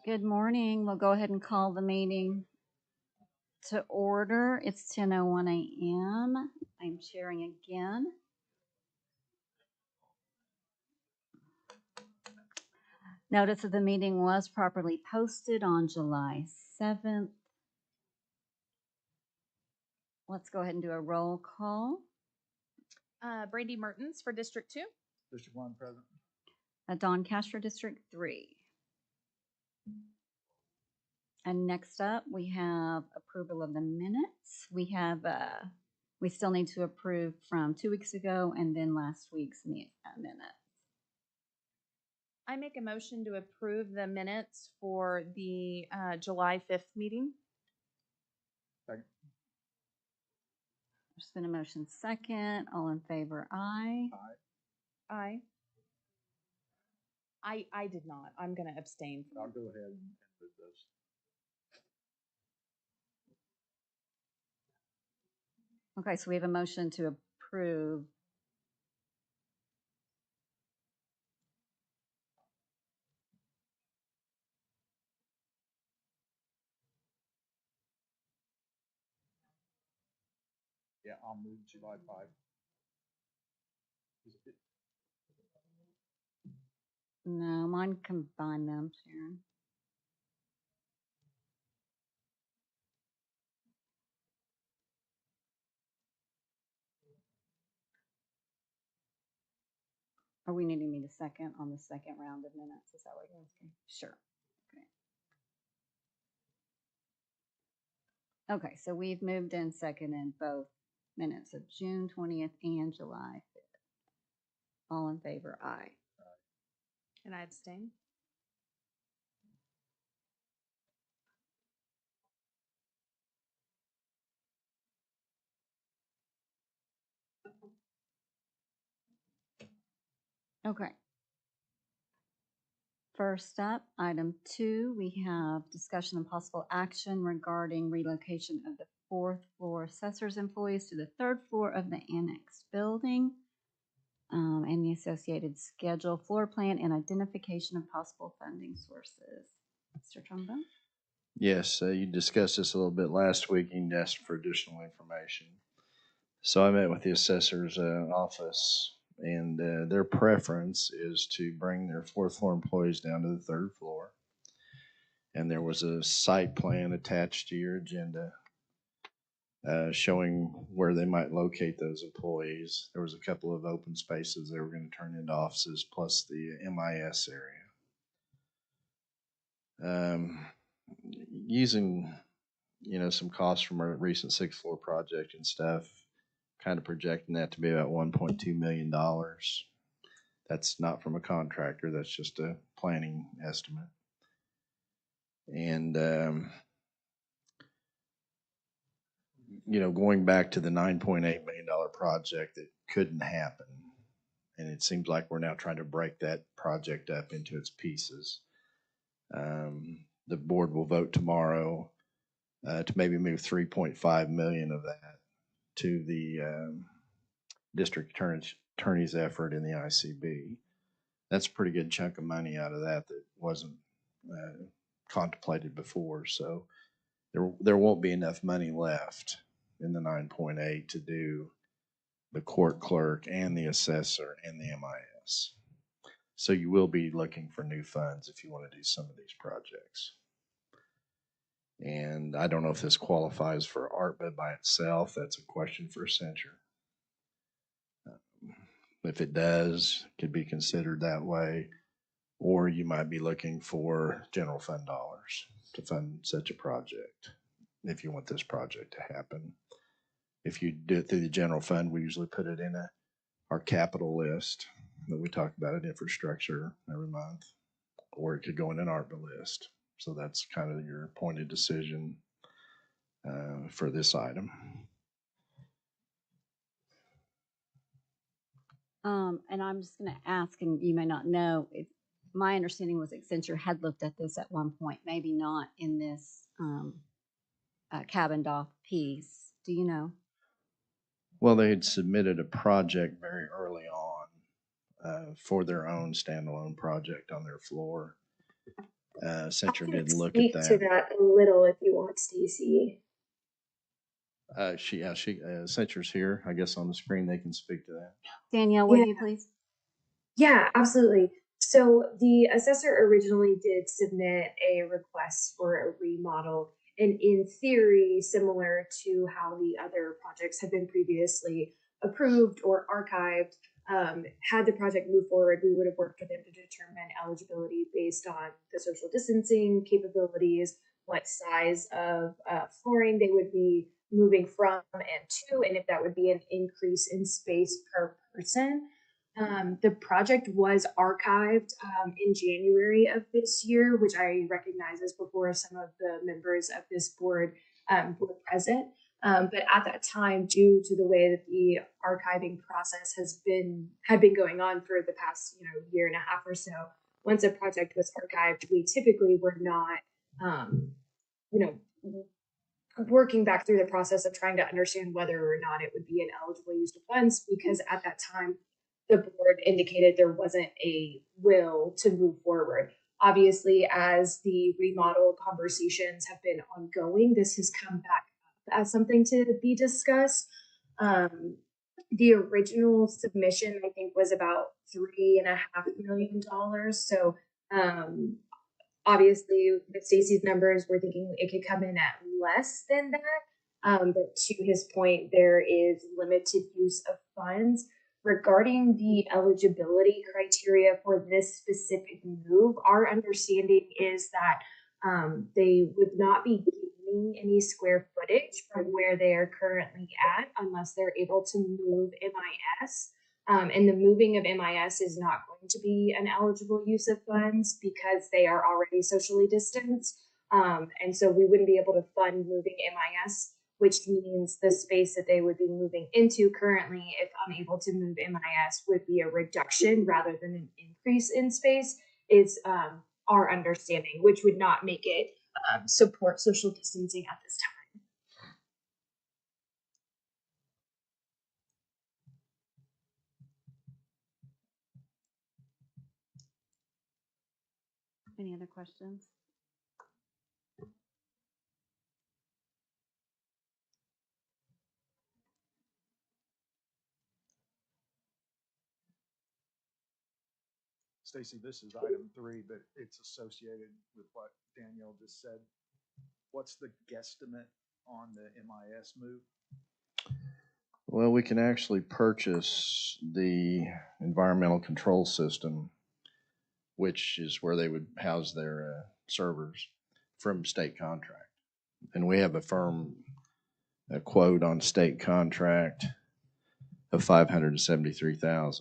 Good morning. We'll go ahead and call the meeting to order. It's 10:01 a.m. I'm sharing again. Notice of the meeting was properly posted on July 7th. Let's go ahead and do a roll call. Brandy Mertens for District 2. District 1 present. Dawn Castro, District 3. And next up, we have approval of the minutes. We still need to approve from 2 weeks ago and then last week's minutes. I make a motion to approve the minutes for the July 5th meeting. Second. There's been a motion second. All in favor, aye. Aye. I did not. I'm going to abstain. I'll go ahead and move those. Okay, so we have a motion to approve. Yeah, I'll move July 5. No, mine combine them, Sharon. Are we needing me to second on the second round of minutes? Is that what you're asking? Sure. Okay, so we've moved in second in both minutes of June 20th and July 5th. All in favor, aye. And I abstain. Okay. First up, item 2, we have discussion and possible action regarding relocation of the 4th floor assessor's employees to the 3rd floor of the annex building, and the associated schedule, floor plan, and identification of possible funding sources. Mr. Trumbo? Yes, you discussed this a little bit last week and asked for additional information. So I met with the assessor's office, and their preference is to bring their 4th floor employees down to the 3rd floor. And there was a site plan attached to your agenda. showing where they might locate those employees. There was a couple of open spaces they were going to turn into offices, plus the MIS area. Using, some costs from our recent sixth floor project and stuff, kind of projecting that to be about $1.2 million. That's not from a contractor, that's just a planning estimate. And, going back to the $9.8 million project that couldn't happen. And it seems like we're now trying to break that project up into its pieces. The board will vote tomorrow to maybe move 3.5 million of that to the district attorney's effort in the ICB. That's a pretty good chunk of money out of that wasn't contemplated before. So there won't be enough money left in the 9.8 to do the court clerk and the assessor and the MIS. So you will be looking for new funds if you want to do some of these projects. And I don't know if this qualifies for ARPA by itself. That's a question for Accenture. If it does, it could be considered that way. Or you might be looking for general fund dollars to fund such a project if you want this project to happen. If you do it through the general fund, we usually put it in our capital list that we talk about in infrastructure every month, or it could go in an ARPA list. So that's kind of your pointed decision for this item. And I'm just going to ask, and you may not know, my understanding was Accenture had looked at this at one point, maybe not in this cabined off piece. Do you know? Well, they had submitted a project very early on for their own standalone project on their floor. Accenture did look at that. Speak to that a little if you want, Stacy. Accenture's here. I guess on the screen they can speak to that. Danielle, will you please? Yeah, absolutely. So the assessor originally did submit a request for a remodel, and in theory, similar to how the other projects have been previously approved or archived, had the project moved forward, we would have worked with them to determine eligibility based on the social distancing capabilities, what size of flooring they would be moving from and to, and if that would be an increase in space per person. The project was archived in January of this year, which I recognize as before some of the members of this board were present. But at that time, due to the way that the archiving process had been going on for the past year and a half or so, once a project was archived, we typically were not working back through the process of trying to understand whether or not it would be an eligible use of funds, because at that time the board indicated there wasn't a will to move forward. Obviously, as the remodel conversations have been ongoing, this has come back up as something to be discussed. The original submission, I think, was about $3.5 million. So obviously, with Stacy's numbers, we're thinking it could come in at less than that. But to his point, there is limited use of funds. Regarding the eligibility criteria for this specific move, our understanding is that they would not be gaining any square footage from where they are currently at unless they're able to move MIS. And the moving of MIS is not going to be an eligible use of funds because they are already socially distanced. And so we wouldn't be able to fund moving MIS, which means the space that they would be moving into currently, if unable to move MIS, would be a reduction rather than an increase in space, is our understanding, which would not make it support social distancing at this time. Any other questions? Stacy, this is item 3, but it's associated with what Danielle just said. What's the guesstimate on the MIS move? Well, we can actually purchase the environmental control system, which is where they would house their servers, from state contract. And we have a firm quote on state contract of $573,000.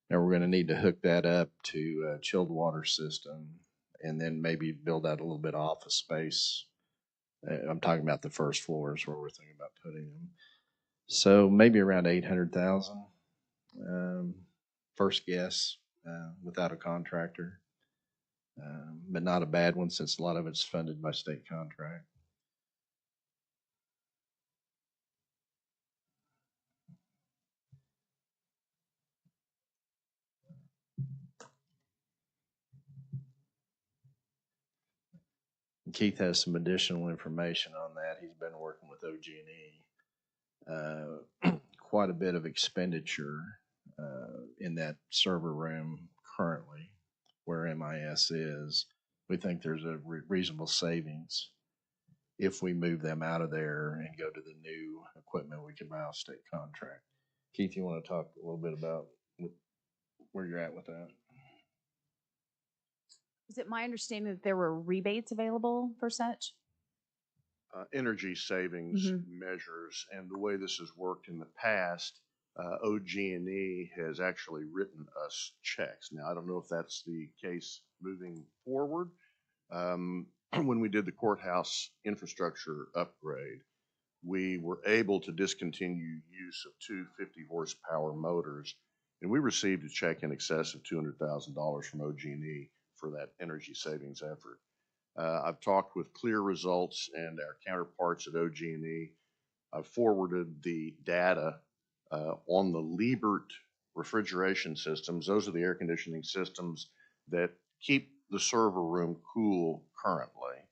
Now we're going to need to hook that up to a chilled water system, and then maybe build out a little bit of office space. I'm talking about the first floors where we're thinking about putting them. So maybe around 800,000. First guess, without a contractor, but not a bad one since a lot of it's funded by state contract. Keith has some additional information on that. He's been working with OG&E. Quite a bit of expenditure in that server room currently where MIS is. We think there's a reasonable savings if we move them out of there and go to the new equipment we can buy off state contract. Keith, you want to talk a little bit about where you're at with that? Is it my understanding that there were rebates available for such? Energy savings Mhm. measures, and the way this has worked in the past, OG&E has actually written us checks. Now, I don't know if that's the case moving forward. When we did the courthouse infrastructure upgrade, we were able to discontinue use of two 50 horsepower motors, and we received a check in excess of $200,000 from OG&E for that energy savings effort. I've talked with Clear Results and our counterparts at OG&E. I've forwarded the data on the Liebert refrigeration systems. Those are the air conditioning systems that keep the server room cool currently.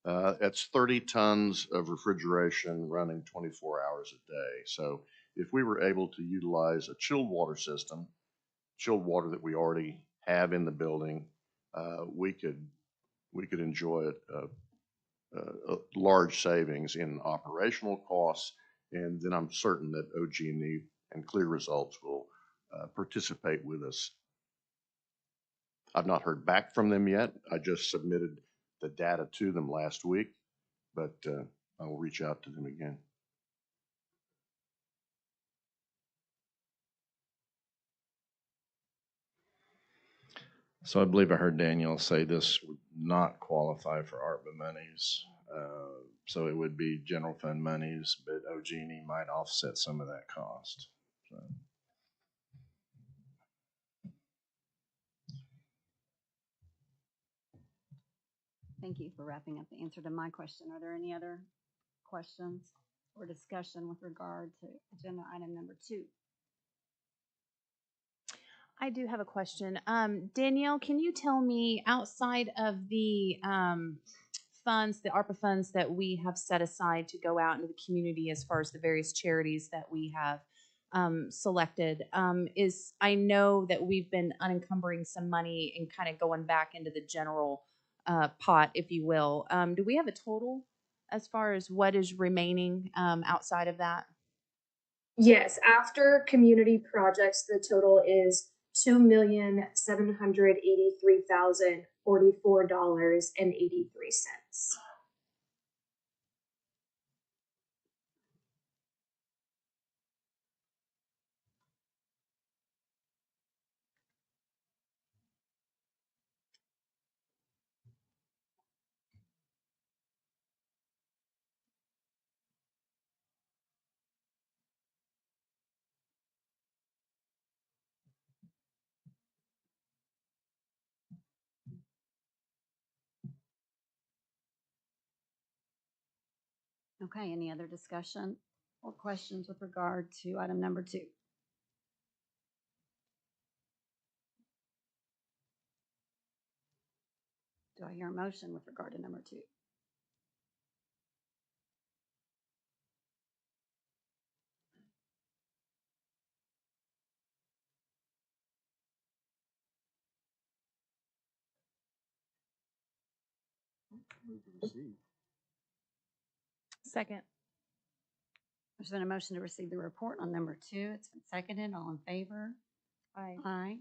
That's 30 tons of refrigeration running 24 hours a day. So if we were able to utilize a chilled water system, chilled water that we already have in the building, we could enjoy a large savings in operational costs, and then I'm certain that OG&E and Clear Results will participate with us. I've not heard back from them yet. I just submitted the data to them last week, but I will reach out to them again. So I believe I heard Daniel say this would not qualify for ARPA monies. So it would be general fund monies, but OG&E might offset some of that cost. So. Thank you for wrapping up the answer to my question. Are there any other questions or discussion with regard to agenda item number 2? I do have a question. Danielle, can you tell me, outside of the funds, the ARPA funds that we have set aside to go out into the community as far as the various charities that we have selected, I know that we've been unencumbering some money and kind of going back into the general pot, if you will. Do we have a total as far as what is remaining outside of that? Yes, after community projects, the total is $2,783,044.83. Okay, any other discussion or questions with regard to item number 2? Do I hear a motion with regard to number 2? Second. There's been a motion to receive the report on number 2. It's been seconded. All in favor? Aye. Aye.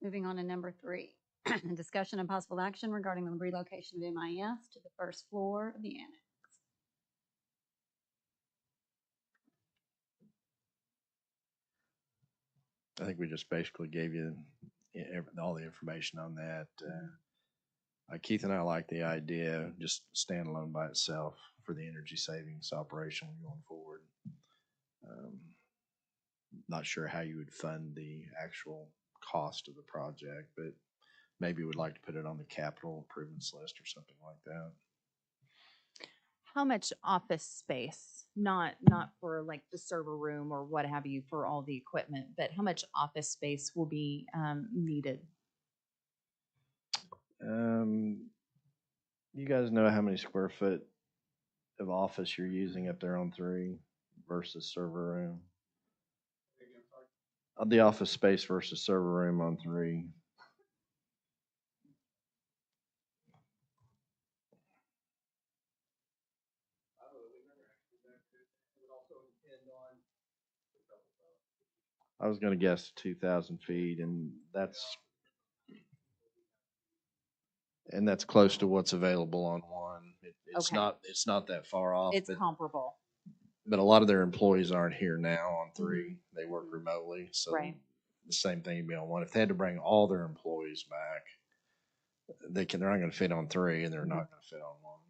Moving on to number 3. Discussion and possible action regarding the relocation of MIS to the first floor of the annex. I think we just basically gave you all the information on that. Keith and I like the idea, just standalone by itself for the energy savings operation going forward. Not sure how you would fund the actual cost of the project, but maybe we'd like to put it on the capital improvements list or something like that. How much office space, not for like the server room or what have you for all the equipment, but how much office space will be needed? You guys know how many square foot of office you're using up there on 3 versus server room? The office space versus server room on 3. I was gonna guess 2,000 feet, and that's close to what's available on 1. It's Okay. it's not that far off. It's but comparable. a lot of their employees aren't here now on 3. They work remotely, so Right. the same thing would be on 1. If they had to bring all their employees back, they're not going to fit on 3, and they're not going to fit on 1.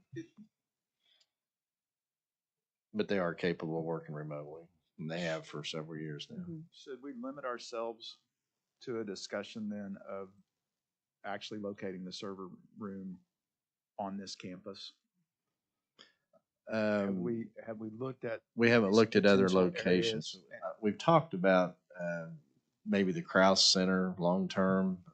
But they are capable of working remotely, and they have for several years now. Should we limit ourselves to a discussion then of actually locating the server room on this campus? Have we looked at? We haven't looked at other potential locations. areas? We've talked about maybe the Krause Center long term,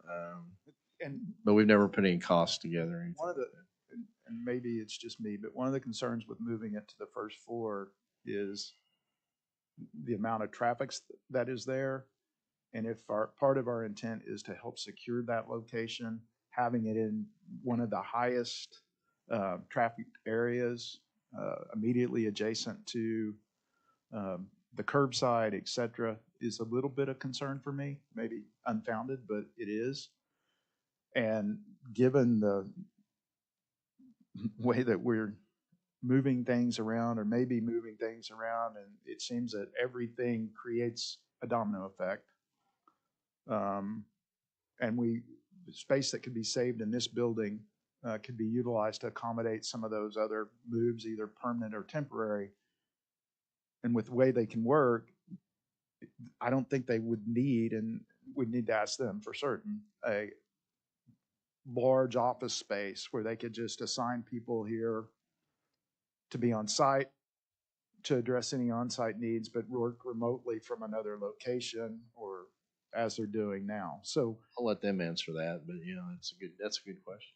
And but we've never put any costs together. or anything one of the, like that. and maybe it's just me, but one of the concerns with moving it to the first floor is the amount of traffic that is there. And if part of our intent is to help secure that location, having it in one of the highest trafficked areas, immediately adjacent to the curbside, et cetera, is a little bit of concern for me, maybe unfounded, but it is. And given the way that we're moving things around, or maybe moving things around, and it seems that everything creates a domino effect. And the space that could be saved in this building could be utilized to accommodate some of those other moves, either permanent or temporary. And with the way they can work, I don't think they would need, and we'd need to ask them for certain, a large office space where they could just assign people here to be on site, to address any on-site needs, but work remotely from another location, or as they're doing now. So I'll let them answer that, but that's a good question.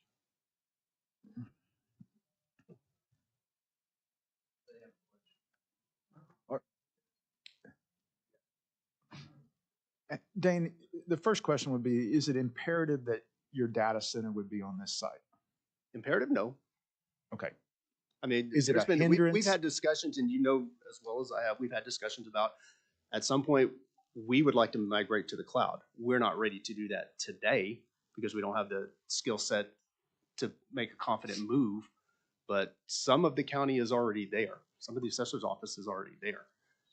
Dane, the first question would be, is it imperative that your data center would be on this site? Imperative? No. Okay. I mean, Is it there's a been, hindrance? we've had discussions, and you know as well as I have, we've had discussions about, at some point, we would like to migrate to the cloud. We're not ready to do that today because we don't have the skill set to make a confident move. But some of the county is already there. Some of the assessor's office is already there.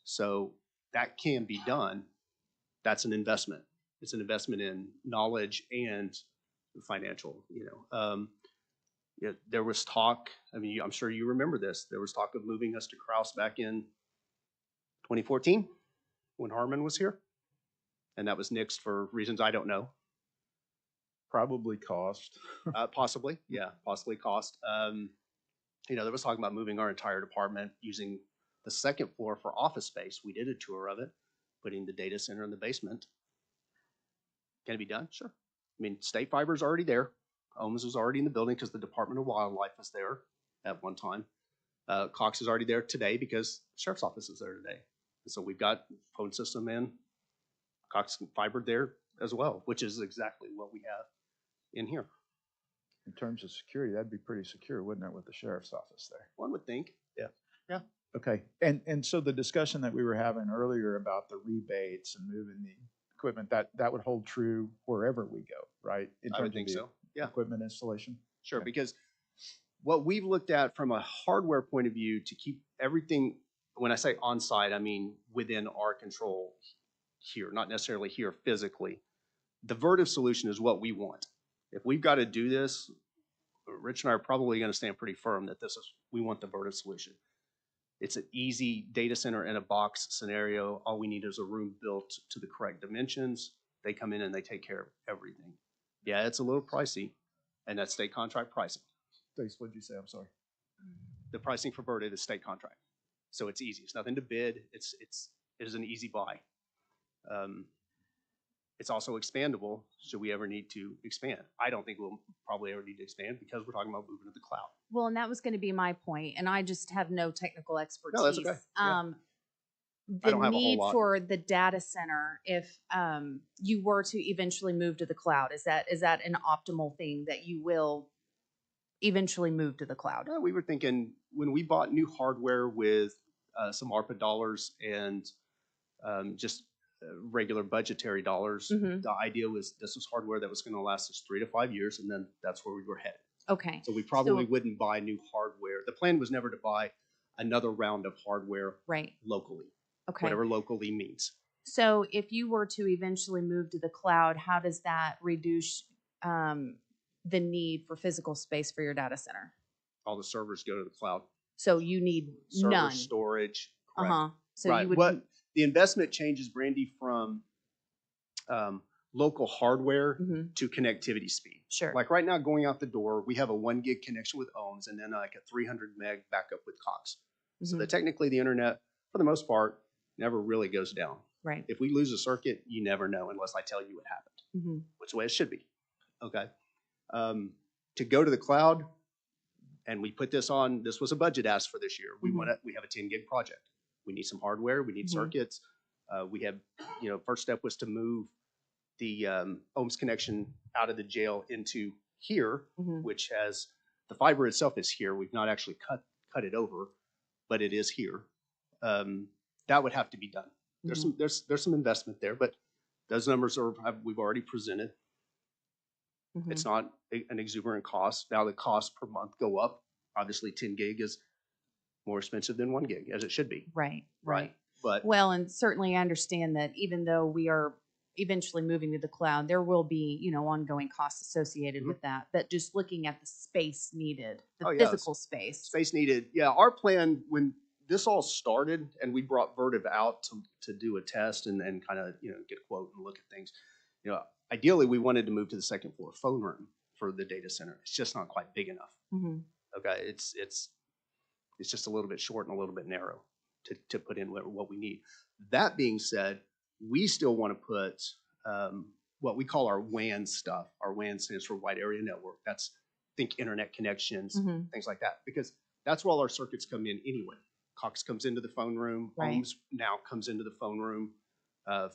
So that can be done. That's an investment. It's an investment in knowledge and financial, there was talk, I mean, I'm sure you remember this, there was talk of moving us to Krause back in 2014 when Harmon was here. And that was nixed for reasons I don't know. Probably cost. Possibly, yeah, possibly cost. There was talking about moving our entire department using the second floor for office space. We did a tour of it, putting the data center in the basement. Can it be done? Sure. I mean, State Fiber is already there. OMS was already in the building because the Department of Wildlife was there at one time. Cox is already there today because the Sheriff's Office is there today. And so we've got phone system in, Cox Fiber there. as well, which is exactly what we have in here. In terms of security, that'd be pretty secure, wouldn't it, with the sheriff's office there? One would think. Okay, and so the discussion that we were having earlier about the rebates and moving the equipment, that would hold true wherever we go, right? In I would terms of think the so. Yeah. Equipment installation? Sure, Okay. because what we've looked at from a hardware point of view to keep everything, when I say on-site, I mean within our control here, not necessarily here physically. The Vertiv solution is what we want. If we've got to do this, Rich and I are probably going to stand pretty firm that we want the Vertiv solution. It's an easy data center in a box scenario. All we need is a room built to the correct dimensions. They come in and they take care of everything. Yeah, it's a little pricey, and that's state contract pricing. Stace, what'd you say? I'm sorry. The pricing for Vertiv is state contract. So it's easy. It's nothing to bid. It is an easy buy. It's also expandable should we ever need to expand. I don't think we'll probably ever need to expand because we're talking about moving to the cloud. Well, and that was going to be my point, and I just have no technical expertise. No, that's okay. Yeah. The don't have a whole need lot. for the data center, if you were to eventually move to the cloud, is that an optimal thing that you will eventually move to the cloud? We were thinking when we bought new hardware with some ARPA dollars and just regular budgetary dollars, Mhm. the idea was this was hardware that was going to last us 3 to 5 years, and then that's where we were headed. Okay. So we probably wouldn't buy new hardware. The plan was never to buy another round of hardware Right. locally, Okay. whatever locally means. So if you were to eventually move to the cloud, how does that reduce the need for physical space for your data center? All the servers go to the cloud. So you need Server none. storage. Uh Correct. huh. So Right. you would. What the investment changes, Brandy, from local hardware Mhm. to connectivity speed. Sure. Like right now, going out the door, we have a 1 gig connection with Ohms and then like a 300 meg backup with Cox. So Mhm. that technically the internet, for the most part, never really goes down. Right. If we lose a circuit, you never know unless I tell you what happened, Mhm. which way it should be. Okay. To go to the cloud, and we put this on, this was a budget ask for this year. We Mhm. we have a 10 gig project. We need some hardware, we need Mhm. circuits. We have, first step was to move the Ohms connection out of the jail into here, Mhm. which has, the fiber itself is here. We've not actually cut it over, but it is here. That would have to be done. There's some investment there, but those numbers we've already presented. Mhm. It's not an exuberant cost. Now the costs per month go up. Obviously 10 gig is more expensive than 1 gig, as it should be. Right. Right. But Well, and certainly I understand that even though we are eventually moving to the cloud, there will be, ongoing costs associated Mhm. with that. But just looking at the space needed, the Oh, yeah, physical space. space needed. Yeah, our plan when this all started and we brought Vertiv out to do a test and kind of, get a quote and look at things. Ideally we wanted to move to the second floor phone room for the data center. It's just not quite big enough. Mhm. Okay, it's just a little bit short and a little bit narrow to put in what we need. That being said, we still want to put what we call our WAN stuff. Our WAN stands for wide area network. That's, think internet connections, Mhm. things like that, because that's where all our circuits come in anyway. Cox comes into the phone room. Right. Ohms now comes into the phone room.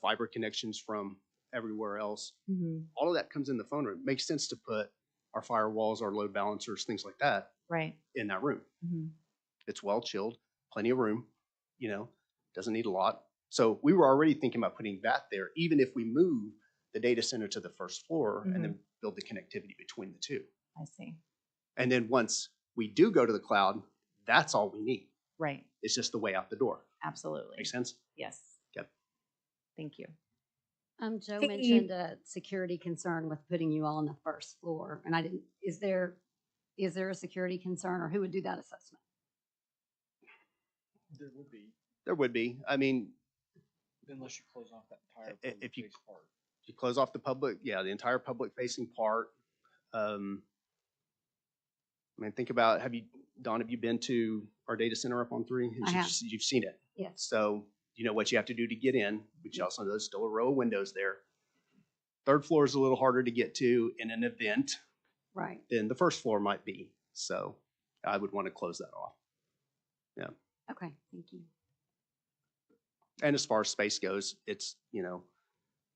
Fiber connections from everywhere else. Mhm. All of that comes in the phone room. Makes sense to put our firewalls, our load balancers, things like that Right. in that room. Mhm. It's well chilled, plenty of room, doesn't need a lot. So we were already thinking about putting that there, even if we move the data center to the first floor and then build the connectivity between the two. I see. And then once we do go to the cloud, that's all we need. Right. It's just the way out the door. Absolutely. Make sense? Yes. Yep. Thank you. Joe Hey. mentioned a security concern with putting you all on the first floor, and I didn't, is there a security concern, or who would do that assessment? There would be, There would be. I mean, unless you close off that entire If public you- face part. if you close off the entire public facing part. Think about, Dawn, have you been to our data center up on 3? I have. You've seen it. Yes. So you know what you have to do to get in, but you also know there's still a row of windows there. Third floor is a little harder to get to in an event Right. than the first floor might be. So I would want to close that off. Okay, thank you. And as far as space goes, it's,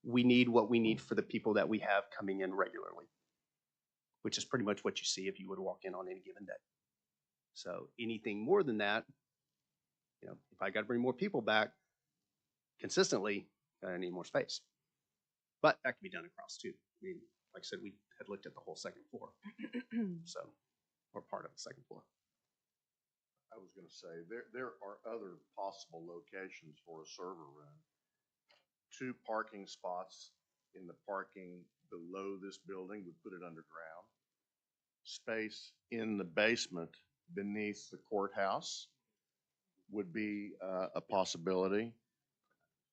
we need what we need for the people that we have coming in regularly, which is pretty much what you see if you would walk in on any given day. So anything more than that, you know, if I got to bring more people back consistently, I need more space. But that can be done across too. I mean, like I said, we had looked at the whole second floor, so, or part of the second floor. I was gonna say, there are other possible locations for a server room. 2 parking spots in the parking below this building would put it underground. Space in the basement beneath the courthouse would be a possibility.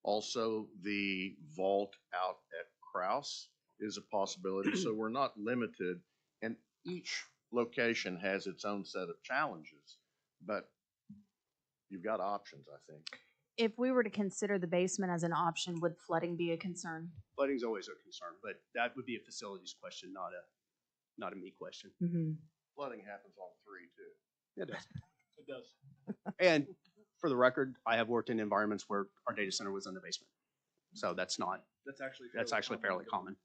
Also, the vault out at Kraus is a possibility, so we're not limited. And each location has its own set of challenges, but you've got options, I think. If we were to consider the basement as an option, would flooding be a concern? Flooding's always a concern, but that would be a facilities question, not a me question. Flooding happens on 3 too. It does. It does. And for the record, I have worked in environments where our data center was in the basement. So that's actually fairly common.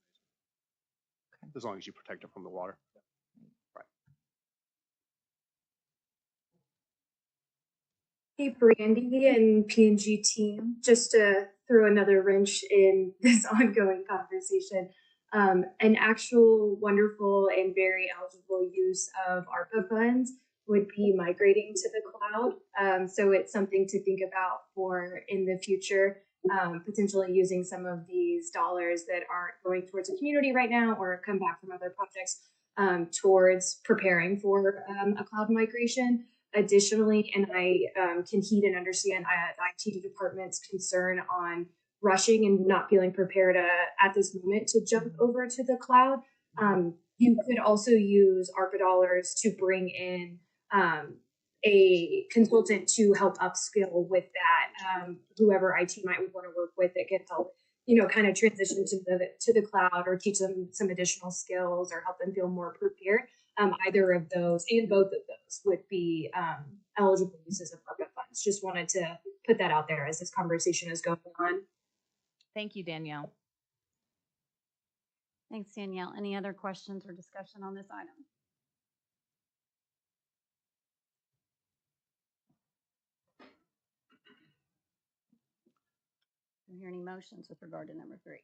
As long as you protect it from the water. Right. Hey, Brandy and P&G team, just to throw another wrench in this ongoing conversation, an actual wonderful and very eligible use of ARPA funds would be migrating to the cloud. So it's something to think about for in the future, potentially using some of these dollars that aren't going towards a community right now or come back from other projects towards preparing for a cloud migration. Additionally, and I can heed and understand the IT department's concern on rushing and not feeling prepared at this moment to jump over to the cloud. You could also use ARPA dollars to bring in a consultant to help upskill with that. Whoever IT might want to work with, it can help, kind of transition to the cloud or teach them some additional skills or help them feel more prepared. Either of those and both of those would be eligible uses of ARPA funds. Just wanted to put that out there as this conversation is going on. Thank you, Danielle. Thanks, Danielle. Any other questions or discussion on this item? Do you hear any motions with regard to number 3?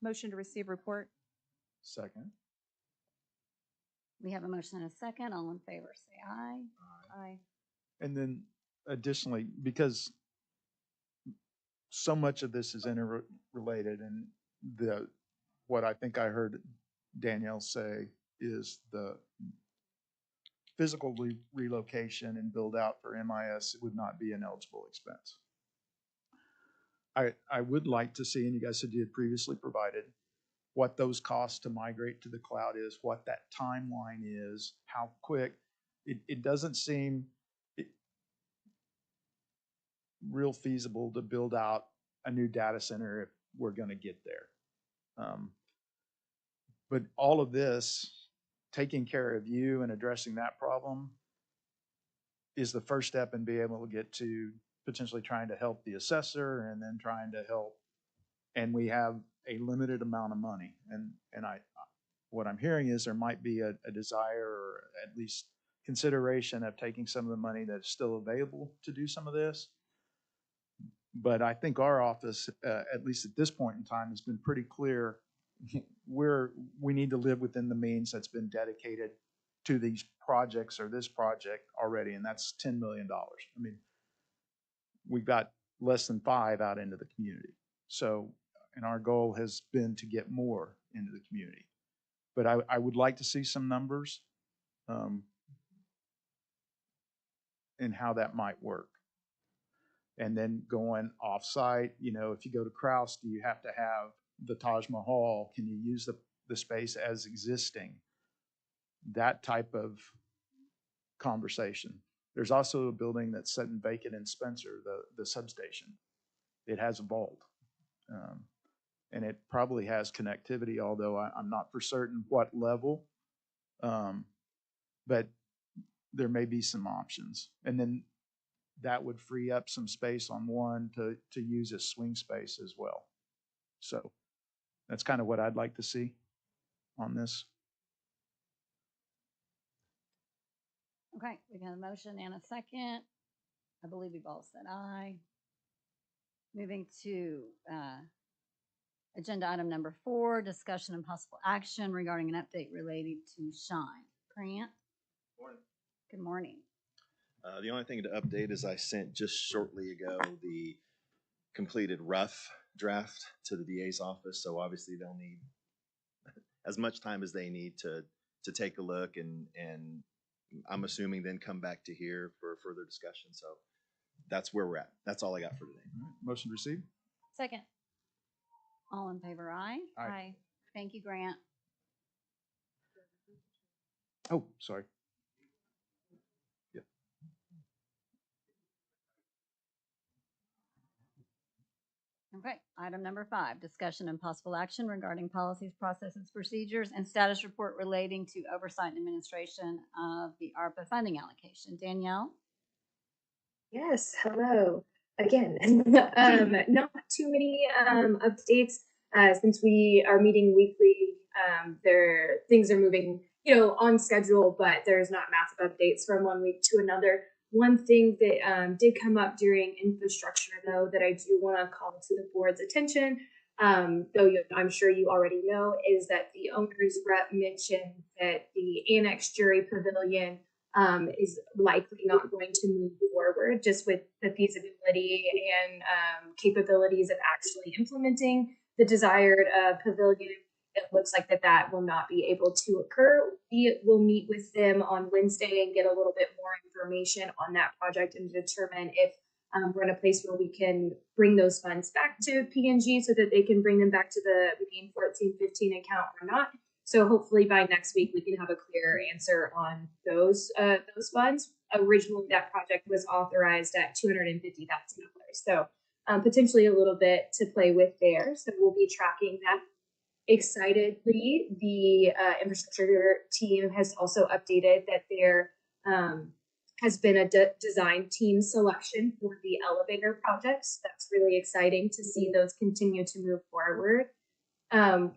Motion to receive report. Second. We have a motion and a second. All in favor, say aye. Aye. And then additionally, because so much of this is interrelated, and what I think I heard Danielle say is the physical relocation and build out for MIS would not be an eligible expense. I would like to see, and you guys said you had previously provided, what those costs to migrate to the cloud is, what that timeline is, how quick. It doesn't seem real feasible to build out a new data center if we're going to get there. But all of this, taking care of you and addressing that problem, is the first step in being able to get to potentially trying to help the assessor and then trying to help. And we have a limited amount of money. And what I'm hearing is there might be a desire or at least consideration of taking some of the money that's still available to do some of this. But I think our office, at least at this point in time, has been pretty clear. We need to live within the means that's been dedicated to these projects or this project already, and that's $10 million. I mean, we've got less than 5 out into the community. So, and our goal has been to get more into the community. But I would like to see some numbers and how that might work. And then going off-site, if you go to Kraus, do you have to have the Taj Mahal? Can you use the space as existing? That type of conversation. There's also a building that's sitting vacant in Spencer, the substation. It has a vault. And it probably has connectivity, although I'm not for certain what level. But there may be some options. And then that would free up some space on one to use as swing space as well. So that's kind of what I'd like to see on this. Okay, we've had a motion and a second. I believe we've all said aye. Moving to agenda item number 4, discussion and possible action regarding an update related to Shine. Grant? Morning. Good morning. The only thing to update is I sent just shortly ago the completed rough draft to the DA's office, so obviously they'll need as much time as they need to take a look, and I'm assuming then come back to here for further discussion. So that's where we're at. That's all I got for today. All right, motion received. Second. All in favor, aye? Aye. Thank you, Grant. Oh, sorry. Yep. Okay, item number 5, discussion and possible action regarding policies, processes, procedures, and status report relating to oversight and administration of the ARPA funding allocation. Danielle? Yes, hello again. Not too many updates since we are meeting weekly. Things are moving, on schedule, but there's not massive updates from one week to another. One thing that did come up during infrastructure, though, that I do want to call to the board's attention, I'm sure you already know, is that the owner's rep mentioned that the annex jury pavilion is likely not going to move forward, just with the feasibility and capabilities of actually implementing the desired pavilion. It looks like that will not be able to occur. We will meet with them on Wednesday and get a little bit more information on that project and determine if we're in a place where we can bring those funds back to PNG so that they can bring them back to the main 1415 account or not. So hopefully by next week we can have a clear answer on those funds. Originally, that project was authorized at $250,000, so potentially a little bit to play with there. So we'll be tracking that excitedly. The infrastructure team has also updated that there has been a design team selection for the elevator projects. That's really exciting to see those continue to move forward.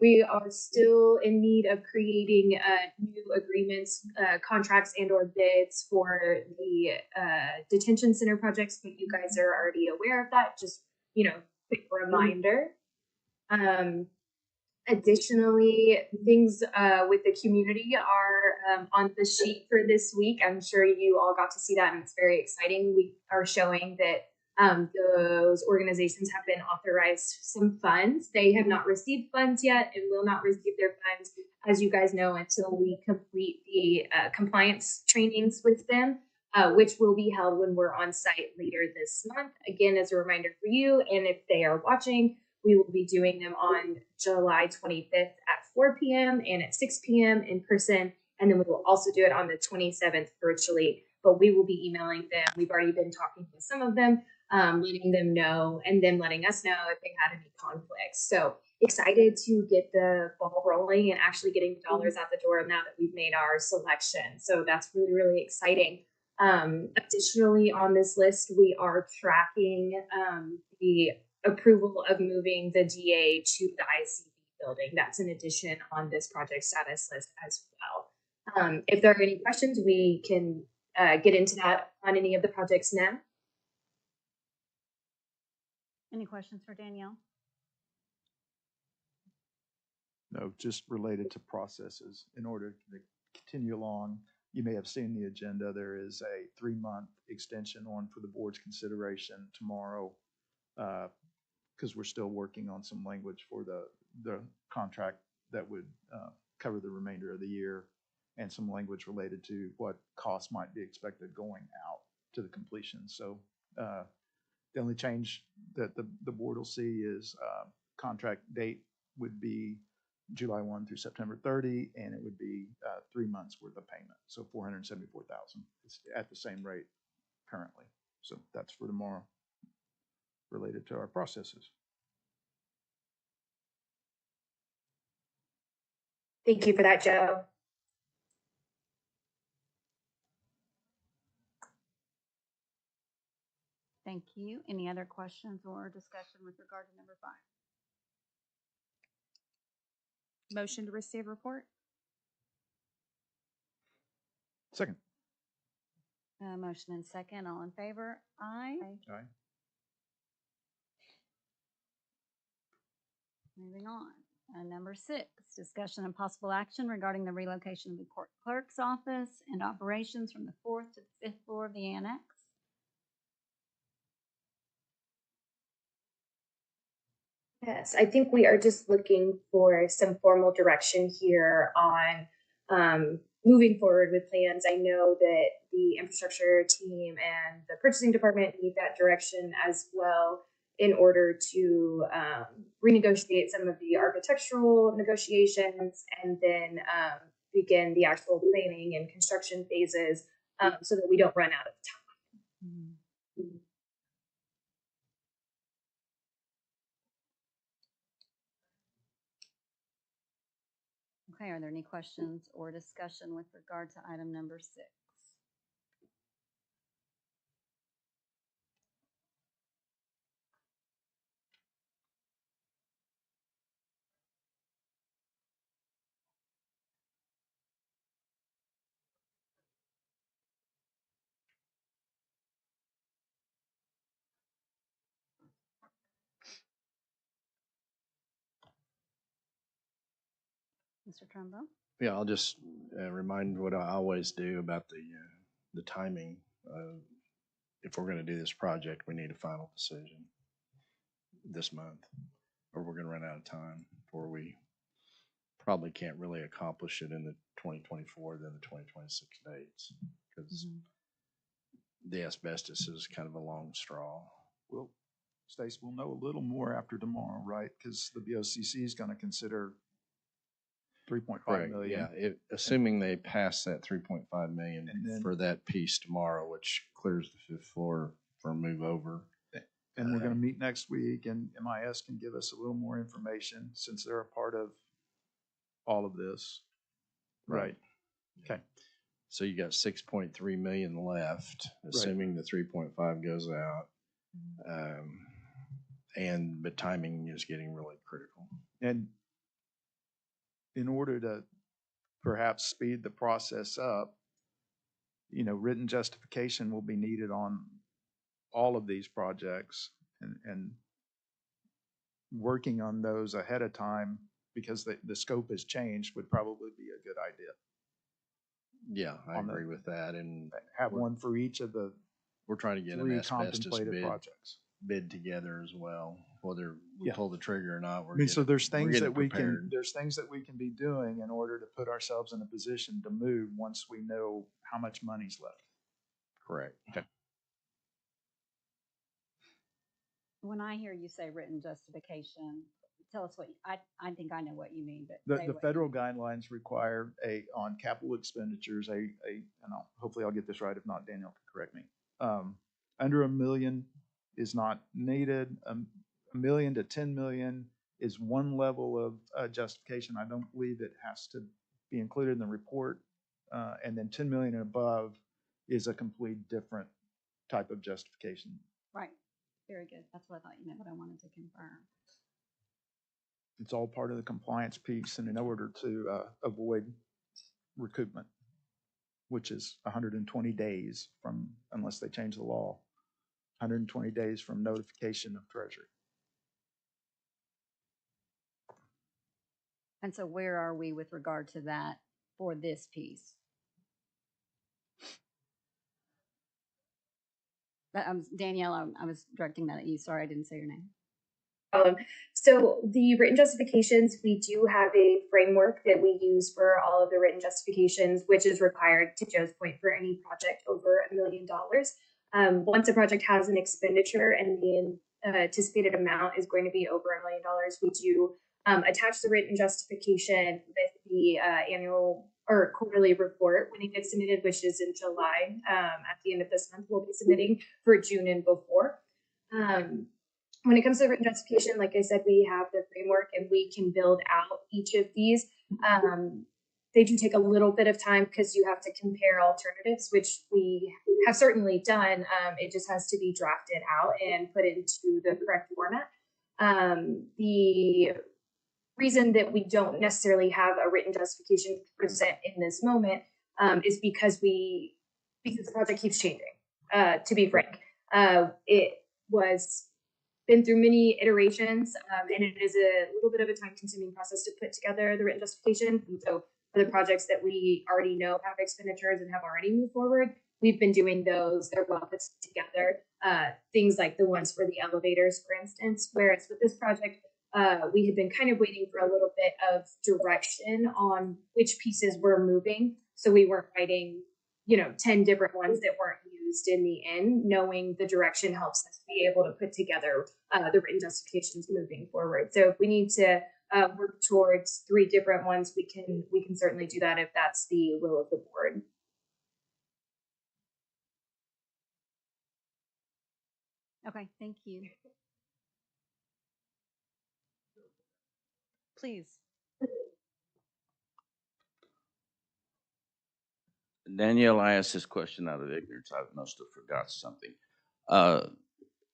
We are still in need of creating new agreements, contracts, and/or bids for the detention center projects, but you guys are already aware of that. Just, quick reminder. Additionally, things with the community are on the sheet for this week. I'm sure you all got to see that, and it's very exciting. We are showing that those organizations have been authorized some funds. They have not received funds yet and will not receive their funds, as you guys know, until we complete the compliance trainings with them, which will be held when we're on site later this month. Again, as a reminder for you, and if they are watching, we will be doing them on July 25th at 4 p.m. and at 6 p.m. in person. And then we will also do it on the 27th virtually, but we will be emailing them. We've already been talking with some of them, letting them know and then letting us know if they had any conflicts. So excited to get the ball rolling and actually getting the dollars out the door now that we've made our selection. So that's really, really exciting. Additionally, on this list, we are tracking the approval of moving the DA to the ICB building. That's an addition on this project status list as well. If there are any questions, we can get into that on any of the projects now. Any questions for Danielle? No, just related to processes. In order to continue along, you may have seen the agenda. There is a 3-month extension on for the board's consideration tomorrow, because we're still working on some language for the contract that would cover the remainder of the year, and some language related to what costs might be expected going out to the completion. So the only change that the board will see is contract date would be July 1 through September 30, and it would be 3 months worth of payment. So $474,000 is at the same rate currently. So that's for tomorrow, related to our processes. Thank you for that, Joe. Thank you. Any other questions or discussion with regard to number 5? Motion to receive report? Second. Motion and second, all in favor? Aye. Aye. Moving on. Number 6, discussion and possible action regarding the relocation of the court clerk's office and operations from the 4th to the 5th floor of the annex. Yes, I think we are just looking for some formal direction here on moving forward with plans. I know that the infrastructure team and the purchasing department need that direction as well in order to renegotiate some of the architectural negotiations and then begin the actual planning and construction phases so that we don't run out of time. Okay, are there any questions or discussion with regard to item number 6? Mr. Trumbo? Yeah, I'll just remind what I always do about the timing. If we're going to do this project, we need a final decision this month, or we're going to run out of time, or we probably can't really accomplish it in the 2024 than the 2026 dates, because the asbestos is kind of a long straw. Well, Stace, we'll know a little more after tomorrow, right? Because the BOCC is going to consider 3.5 Correct, million. yeah, assuming they pass that 3.5 million And then- for that piece tomorrow, which clears the 5th floor for a move over. And we're going to meet next week, and MIS can give us a little more information since they're a part of all of this. Right. Okay. So you got 6.3 million left, assuming the 3.5 goes out. But timing is getting really critical. And in order to perhaps speed the process up, written justification will be needed on all of these projects, and working on those ahead of time because the scope has changed would probably be a good idea. Yeah, I On the- agree with that. And Have one for each of the we're trying to get an 3 asbestos contemplated projects. bid together as well, whether we Yeah. pull the trigger or not. I mean, so there's we're things getting that we prepared. there's things that we can be doing in order to put ourselves in a position to move once we know how much money's left. Correct. Okay. When I hear you say written justification, tell us I think I know what you mean, but say The what- federal guidelines require on capital expenditures, and hopefully I'll get this right. If not, Daniel can correct me. Under $1 million is not needed. $1 million to 10 million is one level of justification. I don't believe it has to be included in the report. And then 10 million and above is a complete different type of justification. Right, very good. That's what I thought you meant, but I wanted to confirm. It's all part of the compliance piece and in order to avoid recoupment, which is 120 days unless they change the law, 120 days from notification of Treasury. And so where are we with regard to that for this piece? Danielle, I was directing that at you. Sorry, I didn't say your name. So the written justifications, we do have a framework that we use for all of the written justifications, which is required, to Joe's point, for any project over $1 million. Once a project has an expenditure and the anticipated amount is going to be over $1 million, we do attach the written justification with the annual or quarterly report when it gets submitted, which is in July. At the end of this month, we'll be submitting for June and before. When it comes to written justification, like I said, we have the framework and we can build out each of these. They do take a little bit of time because you have to compare alternatives, which we have certainly done. It just has to be drafted out and put into the correct format. The reason that we don't necessarily have a written justification to present in this moment is because the project keeps changing. To be frank, it was been through many iterations, and it is a little bit of a time-consuming process to put together the written justification. And so, for the projects that we already know have expenditures and have already moved forward, we've been doing those. They're well put together. Things like the ones for the elevators, for instance. Whereas with this project, we had been kind of waiting for a little bit of direction on which pieces were moving. So we weren't writing, 10 different ones that weren't used in the end. Knowing the direction helps us be able to put together the written justifications moving forward. So if we need to work towards 3 different ones, we can certainly do that if that's the will of the board. Okay, thank you. Please. Danielle, I asked this question out of ignorance. I must have forgot something.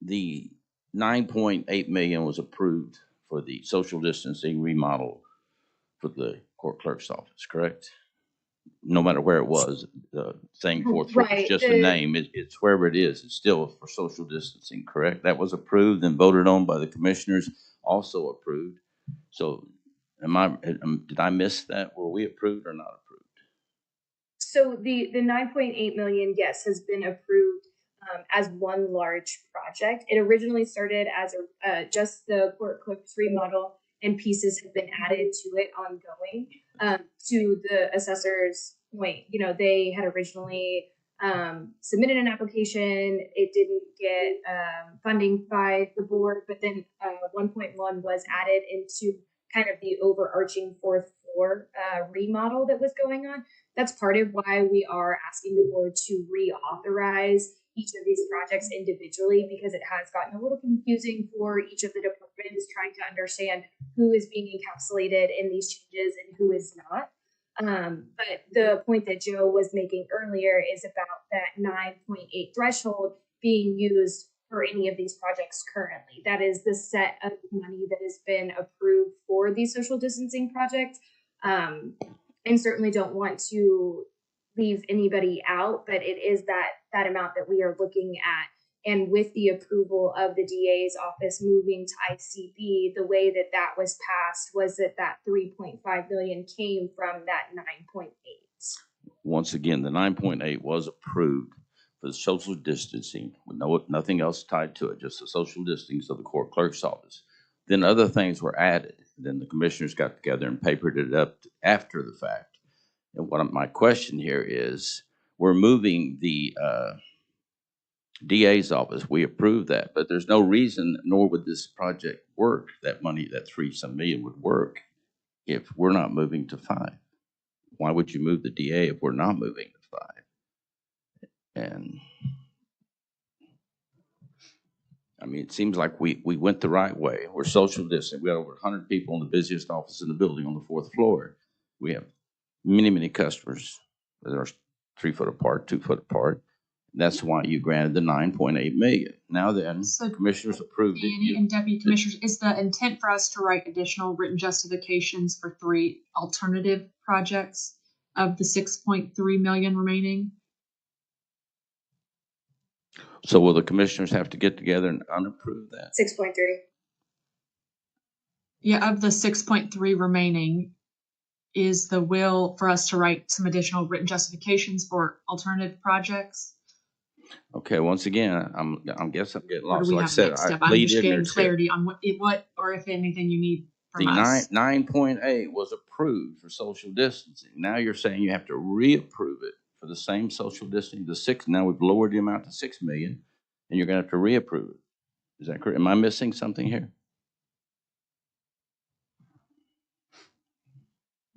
The 9.8 million was approved for the social distancing remodel for the court clerk's office, correct? No matter where it was, saying fourth floor is just a name. It's wherever it is. It's still for social distancing, correct? That was approved and voted on by the commissioners, also approved. So did I miss that? Were we approved or not approved? So the 9.8 million, yes, has been approved as one large project. It originally started as just the court clerk's remodel, and pieces have been added to it ongoing. To the assessor's point, they had originally submitted an application. It didn't get funding by the board, but then 1.1 was added into kind of the overarching fourth floor remodel that was going on. That's part of why we are asking the board to reauthorize each of these projects individually, because it has gotten a little confusing for each of the departments trying to understand who is being encapsulated in these changes and who is not. But the point that Joe was making earlier is about that 9.8 threshold being used for any of these projects currently. That is the set of money that has been approved for the social distancing project. And certainly don't want to leave anybody out, but it is that amount that we are looking at. And with the approval of the DA's office moving to ICB, the way that was passed was that 3.5 million came from that 9.8. Once again, the 9.8 was approved for the social distancing with nothing else tied to it, just the social distancing of the court clerk's office. Then other things were added. Then the commissioners got together and papered it up after the fact. And my question here is, we're moving the DA's office. We approved that, but there's no reason, nor would this project work, that money, that 3-some million would work if we're not moving to 5. Why would you move the DA if we're not moving to 5? And I mean, it seems like we went the right way. We're social distancing. We have over 100 people in the busiest office in the building on the 4th floor. We have many, many customers that are 3 foot apart, 2 foot apart. That's why you granted the 9.8 million. Now then, So, commissioners approved Danny it. and Deputy Commissioners, is the intent for us to write additional written justifications for 3 alternative projects of the 6.3 million remaining? So will the commissioners have to get together and unapprove that? 6.3. Yeah, of the 6.3 remaining, is the will for us to write some additional written justifications for alternative projects? Okay, once again, I'm guess I'm getting Or lost. do we Like I have said, next step? I I'm lead just getting ignorance here. clarity on what or if anything you need from The us. 9.8 was approved for social distancing. Now you're saying you have to reapprove it for the same social distancing. The 6, now we've lowered the amount to 6 million, and you're gonna have to reapprove it. Is that correct? Am I missing something here?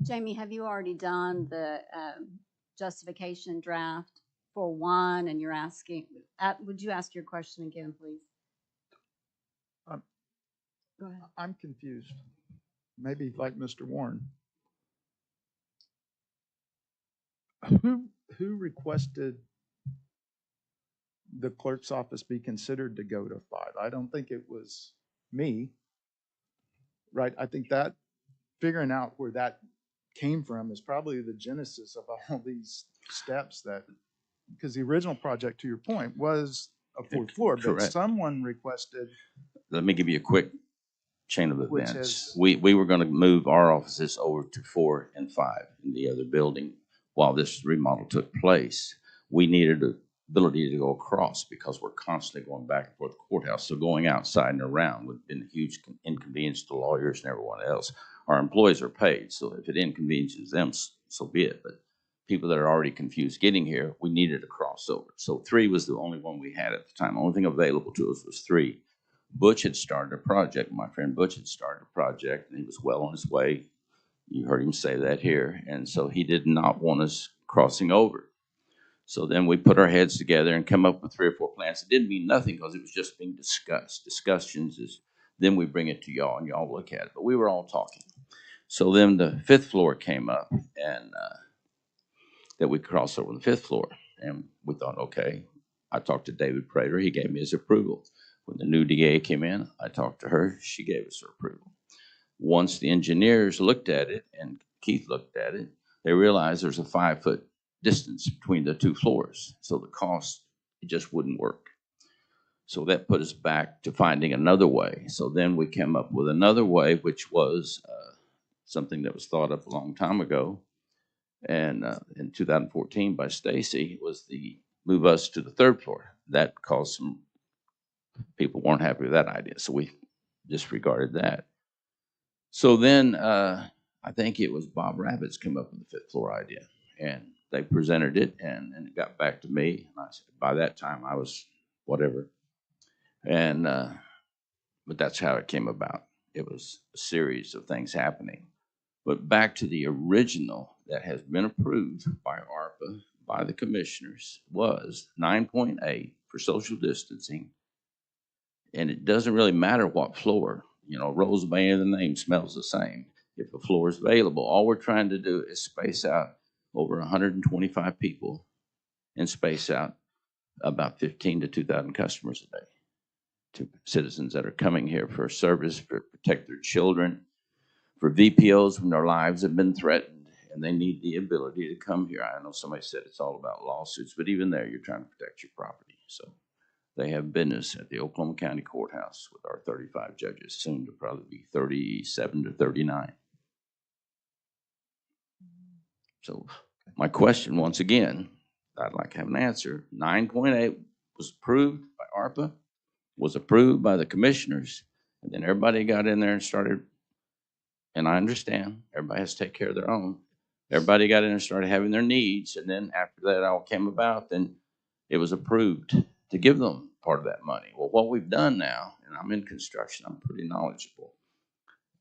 Jamie, have you already done the justification draft for one, and you're asking, would you ask your question again, please? Go ahead. I'm confused. Maybe like Mr. Warren. Who requested the clerk's office be considered to go to 5? I don't think it was me. Right? I think that figuring out where that came from is probably the genesis of all these steps that, because the original project, to your point, was a fourth floor, but Correct. someone requested, Let me give you a quick chain of Which events. has- We were gonna move our offices over to 4 and 5 in the other building while this remodel took place. We needed the ability to go across because we're constantly going back and forth to the courthouse. So going outside and around would have been a huge inconvenience to lawyers and everyone else. Our employees are paid, so if it inconveniences them, so be it. But people that are already confused getting here, we needed a crossover. So 3 was the only one we had at the time. The only thing available to us was 3. Butch had started a project. My friend Butch had started a project, and he was well on his way. You heard him say that here. And so he did not want us crossing over. So then we put our heads together and come up with 3 or 4 plans. It didn't mean nothing because it was just being discussed. Discussions is, then we bring it to y'all and y'all look at it. But we were all talking. So then the 5th floor came up, and that we cross over the 5th floor. And we thought, okay. I talked to David Prater. He gave me his approval. When the new DA came in, I talked to her. She gave us her approval. Once the engineers looked at it and Keith looked at it, they realized there's a 5-foot distance between the 2 floors. So the cost, it just wouldn't work. So that put us back to finding another way. So then we came up with another way, which was something that was thought up a long time ago. And in 2014 by Stacy was the move us to the 3rd floor. That caused some people weren't happy with that idea, so we disregarded that. So then I think it was Bob Rabbits came up with the 5th floor idea, and they presented it, and it got back to me. And I said, by that time I was whatever, and but that's how it came about. It was a series of things happening. But back to the original that has been approved by ARPA, by the commissioners, was 9.8 for social distancing. And it doesn't really matter what floor, Rose Bay, the name smells the same. If a floor is available, all we're trying to do is space out over 125 people and space out about 15 to 2,000 customers a day to citizens that are coming here for service, for protect their children, for VPOs when their lives have been threatened and they need the ability to come here. I know somebody said it's all about lawsuits, but even there, you're trying to protect your property. So they have business at the Oklahoma County Courthouse with our 35 judges, soon to probably be 37 to 39. So my question, once again, I'd like to have an answer. 9.8 was approved by ARPA, was approved by the commissioners, and then everybody got in there and started, and I understand, everybody has to take care of their own. Everybody got in there and started having their needs, and then after that all came about, then it was approved to give them part of that money. Well, what we've done now, and I'm in construction, I'm pretty knowledgeable,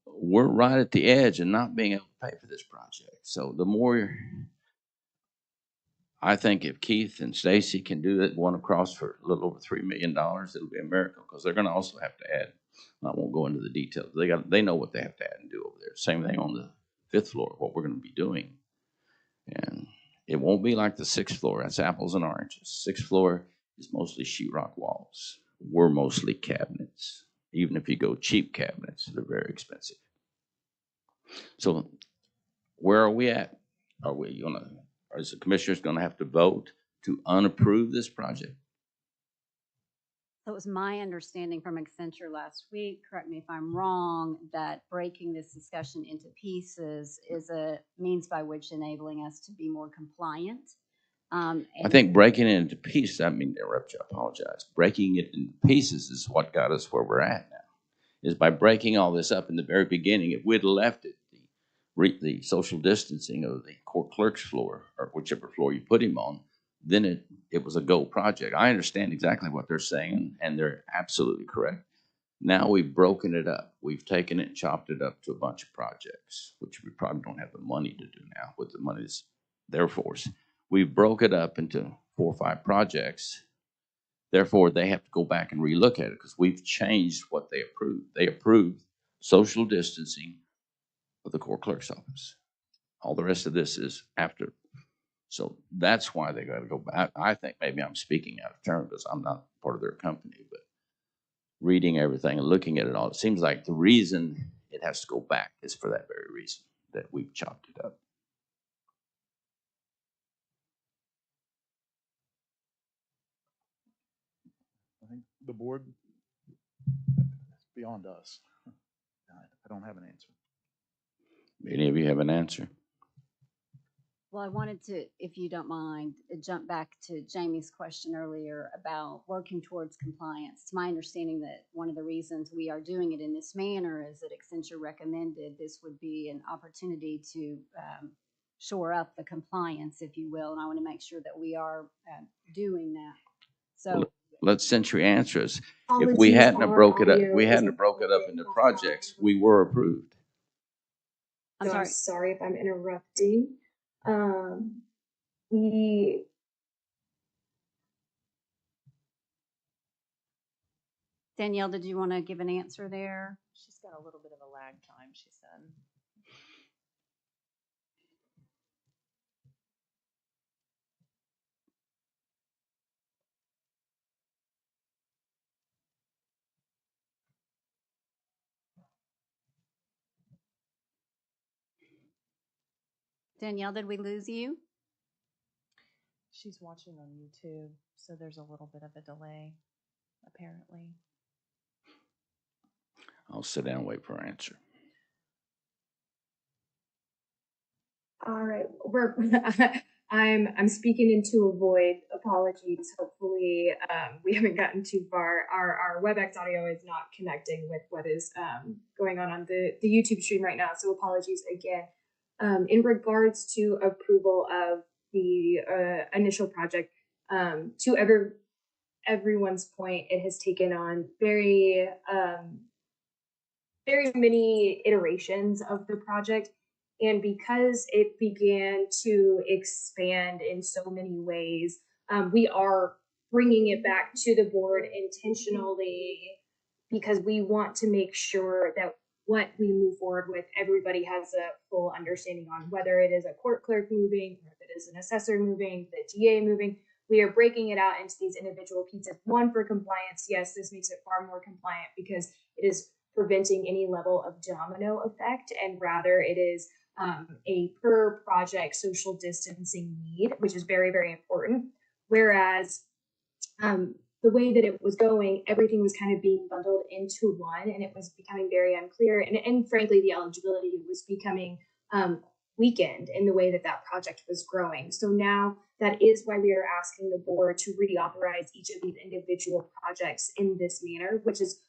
we're right at the edge of not being able to pay for this project. So the more, I think if Keith and Stacy can do that one across for a little over $3 million, it'll be a miracle, because they're going to also have to add. I won't go into the details. They know what they have to add and do over there. Same thing on the 5th floor, what we're going to be doing. And it won't be like the 6th floor. That's apples and oranges. 6th floor is mostly sheetrock walls. We're mostly cabinets. Even if you go cheap cabinets, they're very expensive. So where are we at? Is the commissioners going to have to vote to unapprove this project? So it was my understanding from Accenture last week, correct me if I'm wrong, that breaking this discussion into pieces is a means by which enabling us to be more compliant. I think breaking it into pieces, I mean to interrupt you, I apologize. Breaking it into pieces is what got us where we're at now. Is by breaking all this up in the very beginning. If we'd left it, the social distancing of the court clerk's floor, or whichever floor you put him on, then it was a go project. I understand exactly what they're saying, and they're absolutely correct. Now we've broken it up. We've taken it and chopped it up to a bunch of projects, which we probably don't have the money to do now with the money that's there for us. We've broke it up into 4 or 5 projects. Therefore, they have to go back and relook at it because we've changed what they approved. They approved social distancing of the court clerk's office. All the rest of this is after. So that's why they got to go back. I think maybe I'm speaking out of turn because I'm not part of their company, but reading everything and looking at it all, it seems like the reason it has to go back. It's for that very reason that we've chopped it up. I think the board, it's beyond us. I don't have an answer. Any of you have an answer? Well, I wanted to, if you don't mind, jump back to Jamie's question earlier about working towards compliance. It's my understanding that one of the reasons we are doing it in this manner is that Accenture recommended this would be an opportunity to shore up the compliance, if you will, and I want to make sure that we are doing that. So Let Century answer us. If Apologies, we hadn't have our broke it up, audio we is hadn't a have broke it up bit into off. projects, we were approved. I'm So I'm sorry. sorry if I'm interrupting. We Danielle, did you want to give an answer there? She's got a little bit of a lag time, she said. Danielle, did we lose you? She's watching on YouTube, so there's a little bit of a delay, apparently. I'll sit down and wait for her answer. all right. I'm speaking into a void. Apologies. Hopefully, we haven't gotten too far. Our WebEx audio is not connecting with what is going on the YouTube stream right now. So apologies again. In regards to approval of the initial project, to everyone's point, it has taken on very many iterations of the project. And because it began to expand in so many ways, we are bringing it back to the board intentionally because we want to make sure that what we move forward with, everybody has a full understanding on whether it is a court clerk moving, or if it is an assessor moving, the DA moving. We are breaking it out into these individual pieces. One, for compliance, yes, this makes it far more compliant because it is preventing any level of domino effect, and rather it is a per project social distancing need, which is very, very important. Whereas the way that it was going, everything was kind of being bundled into one, and it was becoming very unclear. And frankly, the eligibility was becoming weakened in the way that that project was growing. So now that is why we are asking the board to reauthorize each of these individual projects in this manner, which is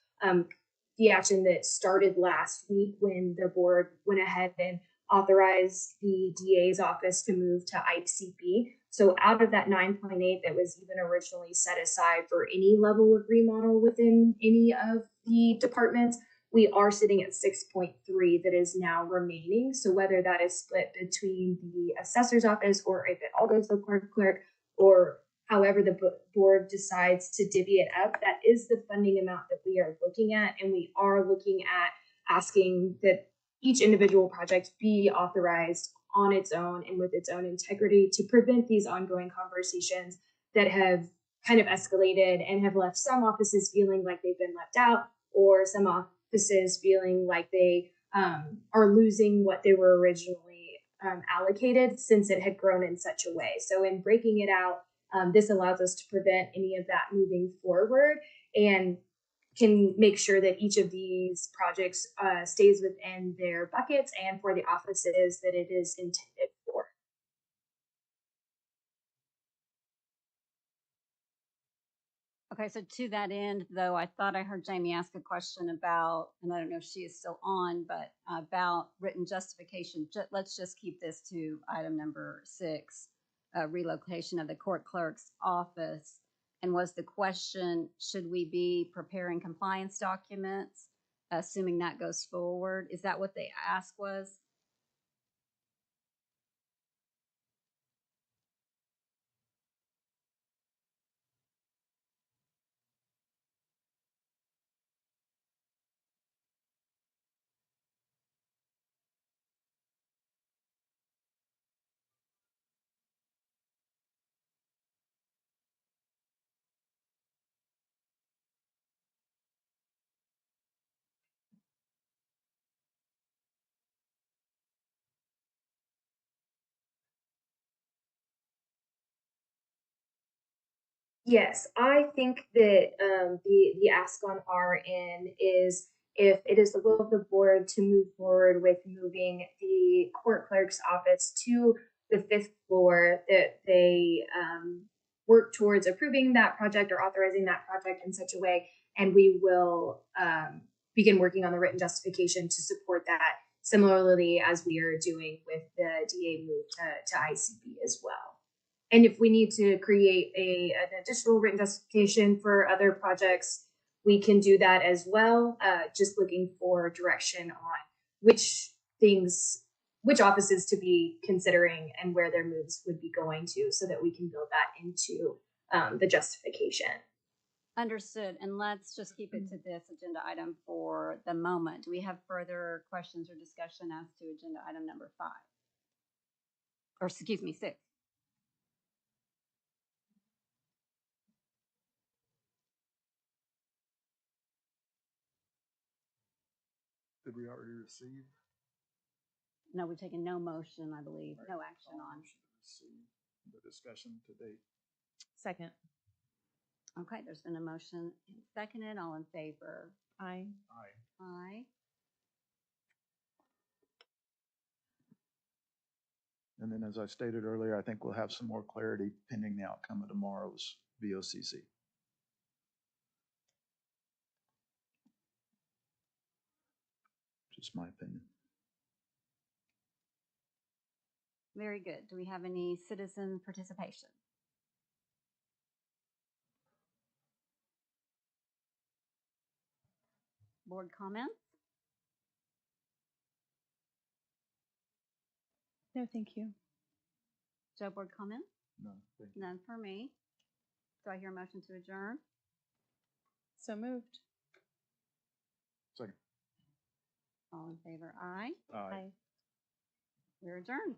the action that started last week when the board went ahead and authorized the DA's office to move to ICP. So out of that 9.8 that was even originally set aside for any level of remodel within any of the departments, we are sitting at 6.3 that is now remaining. So whether that is split between the assessor's office or if it all goes to the court clerk or however the board decides to divvy it up, that is the funding amount that we are looking at. And we are looking at asking that each individual project be authorized on its own and with its own integrity to prevent these ongoing conversations that have kind of escalated and have left some offices feeling like they've been left out, or some offices feeling like they are losing what they were originally allocated, since it had grown in such a way. So in breaking it out, this allows us to prevent any of that moving forward and can make sure that each of these projects stays within their buckets and for the offices that it is intended for. Okay, so to that end, though, I thought I heard Jamie ask a question about, and I don't know if she is still on, but about written justification. Let's just keep this to item number 6, relocation of the court clerk's office. And was the question, should we be preparing compliance documents, assuming that goes forward? Is that what the ask was? Yes, I think that the ask on our end is if it is the will of the board to move forward with moving the court clerk's office to the fifth floor, that they work towards approving that project or authorizing that project in such a way, and we will begin working on the written justification to support that. Similarly, as we are doing with the DA move to ICB as well. And if we need to create an additional written justification for other projects, we can do that as well. Just looking for direction on which offices to be considering and where their moves would be going to, so that we can build that into the justification. Understood. And let's just keep it to this agenda item for the moment. Do we have further questions or discussion as to agenda item number 5? Or excuse me, 6. Did we already receive? No, we've taken no motion, I believe, no action on. Motion to receive the discussion to date. Second. Okay, there's been a motion and seconded. All in favor? Aye. Aye. Aye. And then, as I stated earlier, I think we'll have some more clarity pending the outcome of tomorrow's VOCC. Just my opinion. Very good. Do we have any citizen participation? Board comments? No, thank you. Joe, board comment? No, thank you. None for me. Do I hear a motion to adjourn? So moved. Second. All in favor? Aye. Aye. We're adjourned.